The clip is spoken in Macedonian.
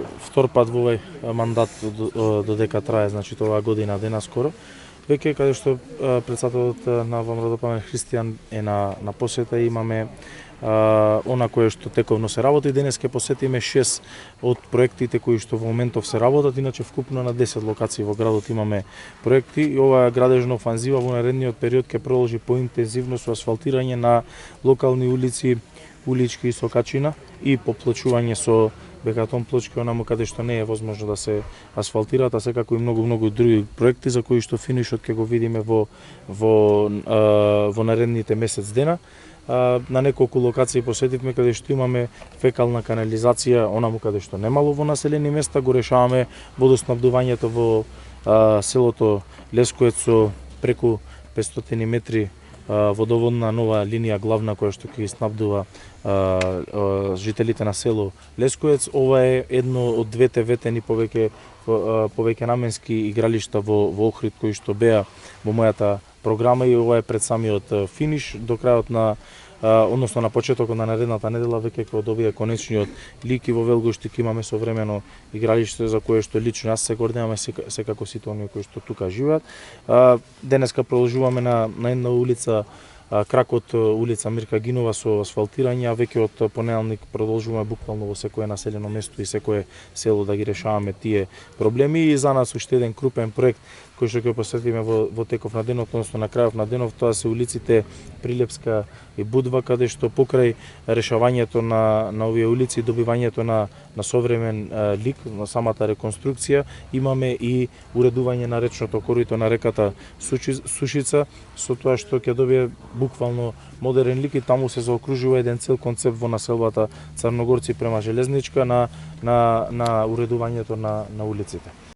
Втор пат во овој мандат додека трае, значи оваа година дена скоро. Веќе каде што председателот на Младопаметен Христијан е на посета, имаме она кое што тековно се работи. Денес ќе посетиме 6 од проектите кои што во моментов се работат, иначе вкупно на 10 локации во градот имаме проекти и оваа градежна офанзива во наредниот период ќе продолжи поинтензивно со асфалтирање на локални улици, улички и сокачина и поплочување со бекатон плочки онаму каде што не е возможно да се асфалтираат, а секако и многу други проекти за кои што финишот ќе го видиме во наредните месец дена. На неколку локации посетивме каде што имаме фекална канализација, онаму каде што немало во населени места, го решаваме водоснабдувањето во селото Лескоец со преку 500 метри водоводна нова линија главна која што ќе снабдува жителите на село Лескоец. Ова е едно од двете ветени повеќе наменски игралишта во Охрид кои што беа во мојата програма и ова е пред самиот финиш. До крајот на односно на почетокот на наредната недела веќе ќе добие конечниот лик и во Велгоштик имаме современо игралиште за кое што лично јас се гордевам секако сите оние кои што тука живеат. Денеска продолжуваме на една улица, кракот улица Мирка Гинова со асфалтирање, а веќе од понеделник продолжуваме буквално во секое населено место и секое село да ги решаваме тие проблеми. И за нас уште еден крупен проект кој што ќе посетиме во теков на денот, односно на крајот на денот, тоа се улиците Прилепска и Будва, каде што покрај решавањето на овие улици и добивањето на современ лик на самата реконструкција, имаме и уредување на речното корито на реката Сушица, со тоа што ќе добие буквално модерен лик и таму се заокружува еден цел концепт во населбата Црногорци према Железничка на уредувањето на улиците.